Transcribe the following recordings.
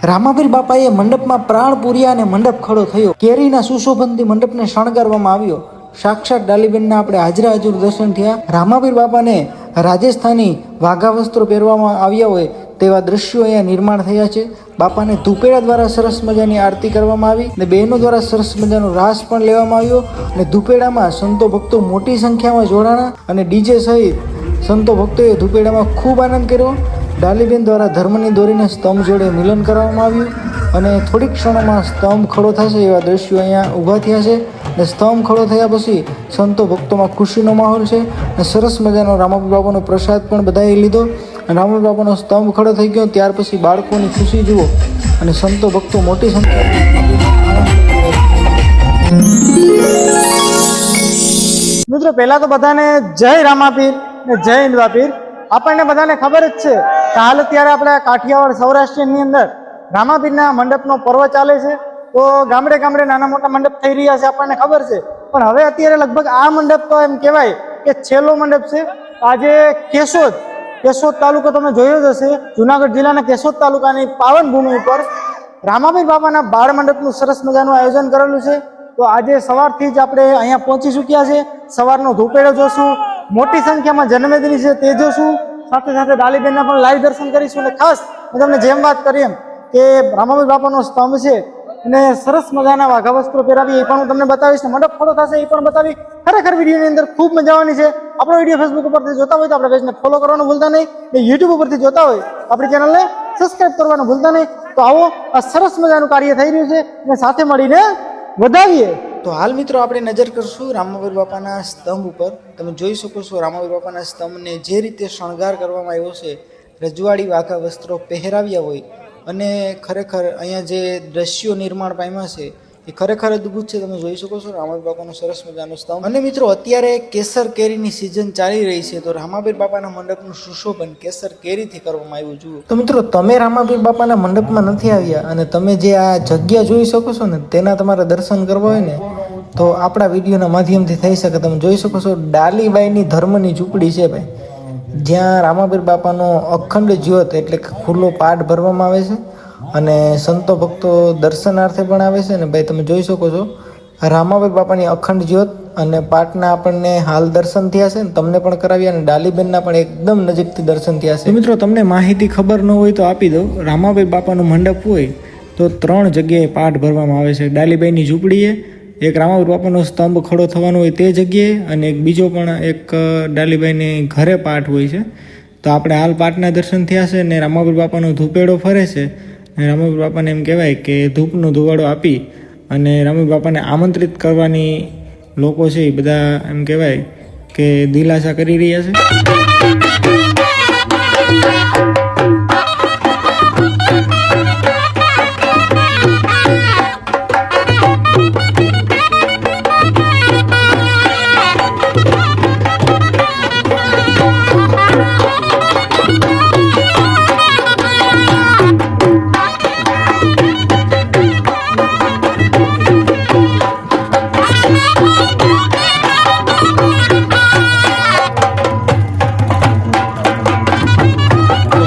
રામાપીર બાપાએ મંડપમાં પ્રાણ પૂર્યા અને મંડપ ખડો થયો. કેરીના સુશોભનથી મંડપને શણગારવામાં આવ્યો. સાક્ષાત ડાલીબેનના આપણે હાજરા હજુર દર્શન થયા. રામાપીર બાપાને રાજસ્થાની વાઘા વસ્ત્રો પહેરવામાં આવ્યા હોય તેવા દ્રશ્યો અહીંયા નિર્માણ થયા છે. બાપાને ધૂપેડા દ્વારા સરસ મજાની આરતી કરવામાં આવી અને બહેનો દ્વારા સરસ મજાનો રાસ પણ લેવામાં આવ્યો અને ધૂપેડામાં સંતો ભક્તો મોટી સંખ્યામાં જોડાણા અને ડીજે સહિત સંતો ભક્તોએ ધૂપેડામાં ખૂબ આનંદ કર્યો. ડાલીબેન દ્વારા ધર્મની દોરીને સ્તંભ જોડે મિલન કરવામાં આવ્યું અને થોડીક ક્ષણોમાં સ્તંભ ખડો થશે એવા દ્રશ્યો અહીંયા ઊભા થયા છે. અને સ્તંભ ખડો થયા પછી સંતો ભક્તોમાં ખુશીનો માહોલ છે અને સરસ મજાનો રામાપીર બાપાનો પ્રસાદ પણ બધાએ લીધો. અને રામાપીર બાપાનો સ્તંભ ખડો થઈ ગયો ત્યાર પછી બાળકોની ખુશી જુઓ અને સંતો ભક્તો મોટી સંખ્યામાં. મિત્રો પહેલા તો બધાને જય રામાપીર ને જય ઇન્દ્રાપીર. આપણને બધાને ખબર જ છે કે હાલ અત્યારે આપણે કાઠિયાવાડ સૌરાષ્ટ્રની અંદર રામાપીરના મંડપનો પર્વ ચાલે છે. તો ગામડે ગામડે નાના મોટા મંડપ થઈ રહ્યા છે આપણને ખબર છે. પણ હવે અત્યારે લગભગ આ મંડપ તો એમ કહેવાય કે છેલ્લો મંડપ છે. આજે કેશોદ તાલુકો તમે જોયો જ હશે. જુનાગઢ જિલ્લાના કેશોદ તાલુકાની પાવન ભૂમિ ઉપર રામાપીર બાપાના બાળ મંડપનું સરસ મજાનું આયોજન કરેલું છે. તો આજે સવારથી જ આપણે અહીંયા પહોંચી ચૂક્યા છે. સવારનો ધૂપેડો જોશું, મોટી સંખ્યામાં જન્મદિની છે તે જોશું, સાથે સાથે ડાલીબેનના પણ લાઈવ દર્શન કરીશું. અને ખાસ હું તમને જેમ વાત કરી એમ કે રામાપીર બાપાનો સ્તંભ છે અને સરસ મજાના વાઘા વસ્ત્રો પહેરાવી એ પણ હું તમને બતાવીશ. મંડપ ખડો થશે એ પણ બતાવી. ખરેખર વિડીયોની અંદર ખૂબ મજા આવવાની છે. આપણો વિડીયો ફેસબુક ઉપરથી જોતા હોય તો આપણે પેજને ફોલો કરવાનું ભૂલતા નહીં. એ યુટ્યુબ ઉપરથી જોતા હોય આપણી ચેનલને સબસ્ક્રાઈબ કરવાનું ભૂલતા નહીં. તો આવો આ સરસ મજાનું કાર્ય થઈ રહ્યું છે અને સાથે મળીને વધાવીએ. તો હાલ મિત્રો આપણે નજર કરશું રામાપીર બાપાના સ્તંભ ઉપર. તમે જોઈ શકો છો રામાપીર બાપાના સ્તંભને જે રીતે શણગાર કરવામાં આવ્યો છે, રજવાડી વાઘા વસ્ત્રો પહેરાવ્યા હોય અને ખરેખર અહીંયા જે દ્રશ્યો નિર્માણ પામ્યા છે એ ખરેખર અદ્ભુત છે. તમે જોઈ શકો છો રામાપીર બાપાનો સરસ મજાનો સ્તંભ. અને મિત્રો અત્યારે કેસર કેરીની સિઝન ચાલી રહી છે તો રામાપીર બાપાના મંડપનું સુશોભન કેસર કેરીથી કરવામાં આવ્યું. જુઓ તો મિત્રો તમે રામાપીર બાપાના મંડપમાં નથી આવ્યા અને તમે જે આ જગ્યા જોઈ શકો છો ને તેના તમારે દર્શન કરવા હોય ને તો આપણા વિડીયોના માધ્યમથી થઈ શકે. તમે જોઈ શકો છો ડાલીબાઈની ધર્મની ઝૂંપડી છે ભાઈ, જ્યાં રામાપીર બાપાનો અખંડ જ્યોત એટલે ખુલ્લો પાઠ ભરવામાં આવે છે અને સંતો ભક્તો દર્શનાર્થે પણ આવે છે. ને ભાઈ તમે જોઈ શકો છો રામાપીર બાપાની અખંડ જ્યોત અને પાઠના આપણને હાલ દર્શન થયા છે ને તમને પણ કરાવ્યા અને ડાલીબેનના પણ એકદમ નજીકથી દર્શન થયા છે. મિત્રો તમને માહિતી ખબર ન હોય તો આપી દઉં. રામાપીર બાપાનું મંડપ હોય તો 3 જગ્યાએ પાઠ ભરવામાં આવે છે. ડાલીબાઈની ઝૂંપડીએ, એક રામાપીર બાપાનો સ્તંભ ખડો થવાનો હોય તે જગ્યાએ અને એક બીજો પણ એક ડાલીબાઈને ઘરે પાઠ હોય છે. તો આપણે હાલ પાઠના દર્શન થયા છે ને રામાપીર બાપાનો ધૂપેડો ફરે છે. અને રામાપીર બાપાને એમ કહેવાય કે ધૂપનો ધુવાડો આપી અને રામાપીર બાપાને આમંત્રિત કરવાની લોકો છે એ બધા એમ કહેવાય કે દિલાસા કરી રહ્યા છે.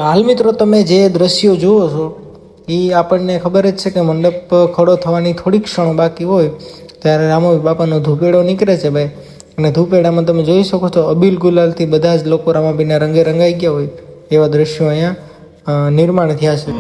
હાલ મિત્રો તમે જે દ્રશ્યો જુઓ છો એ આપણને ખબર જ છે કે મંડપ ખડો થવાની થોડીક ક્ષણો બાકી હોય ત્યારે રામાપીર બાપાનો ધૂપેડો નીકળે છે ભાઈ. અને ધૂપેડામાં તમે જોઈ શકો છો અબીલ ગુલાલથી બધા જ લોકો રામાપીરના રંગે રંગાઈ ગયા હોય એવા દ્રશ્યો અહીંયા નિર્માણ થયા છે.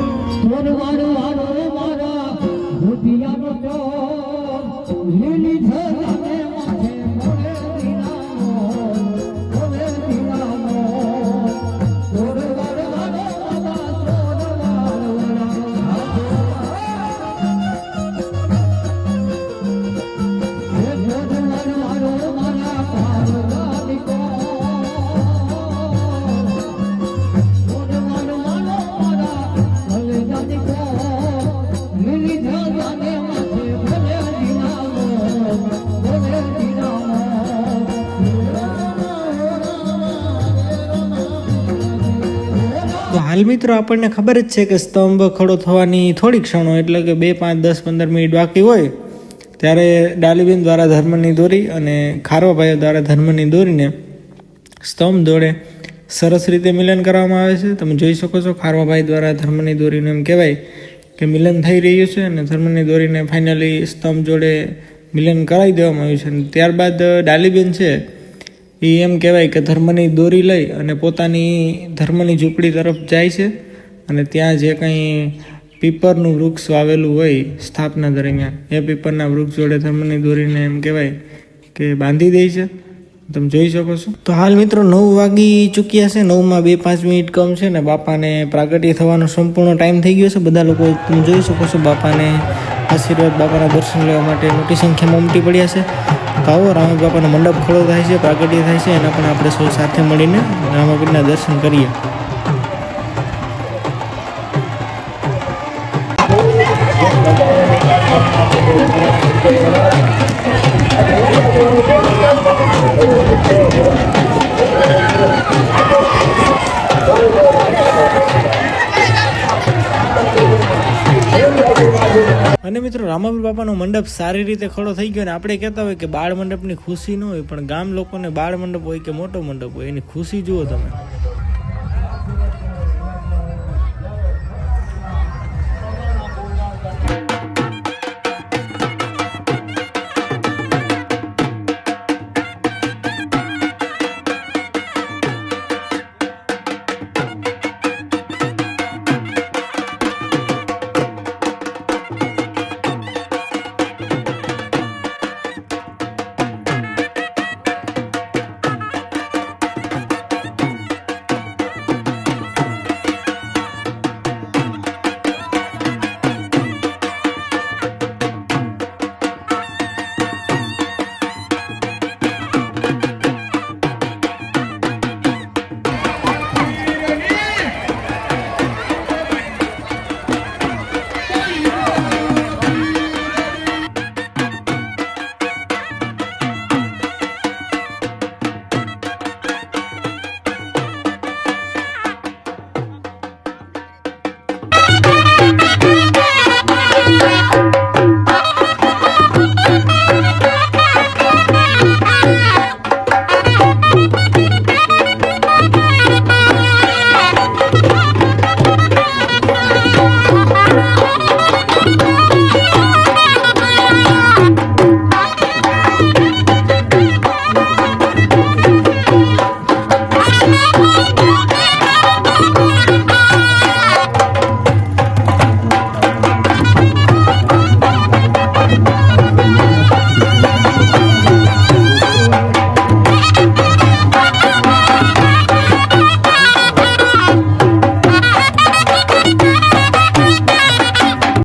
તો હાલ મિત્રો આપણને ખબર જ છે કે સ્તંભ ખડો થવાની થોડી ક્ષણો એટલે કે 2, 5, 10, 15 મિનિટ બાકી હોય ત્યારે ડાલીબેન દ્વારા ધર્મની દોરી અને ખારવાભાઈઓ દ્વારા ધર્મની દોરીને સ્તંભ જોડે સરસ રીતે મિલન કરવામાં આવે છે. તમે જોઈ શકો છો ખારવાભાઈ દ્વારા ધર્મની દોરીને એમ કહેવાય કે મિલન થઈ રહ્યું છે અને ધર્મની દોરીને ફાઇનલી સ્તંભ જોડે મિલન કરાવી દેવામાં આવ્યું છે. અને ત્યારબાદ ડાલીબેન છે એ એમ કહેવાય કે ધર્મની દોરી લઈ અને પોતાની ધર્મની ઝૂંપડી તરફ જાય છે અને ત્યાં જે કંઈ પીપરનું વૃક્ષ વાવેલું હોય સ્થાપના દરમિયાન એ પીપરના વૃક્ષ જોડે ધર્મની દોરીને એમ કહેવાય કે બાંધી દે છે. તમે જોઈ શકો છો. તો હાલ મિત્રો 9 વાગી ચૂક્યા છે. 9માં 2-5 મિનિટ કમ છે ને બાપાને પ્રાગટ્ય થવાનો સંપૂર્ણ ટાઈમ થઈ ગયો છે. બધા લોકો તમે જોઈ શકો છો બાપાને આશીર્વાદ, બાપાના દર્શન લેવા માટે મોટી સંખ્યામાં ઉમટી પડ્યા છે. તો આવો રામાપીર બાપાનો મંડપ ખોલો થાય છે, પ્રાગટ્ય થાય છે, એના પણ આપણે સૌ સાથે મળીને રામાપીરના દર્શન કરીએ. અને મિત્રો રામાપીર બાપાનો મંડપ સારી રીતે ખડો થઈ ગયો. અને આપણે કહેતા હોય કે બાળ મંડપની ખુશી ન હોય, પણ ગામ લોકોને બાળ મંડપ હોય કે મોટો મંડપ હોય એની ખુશી જુઓ તમે.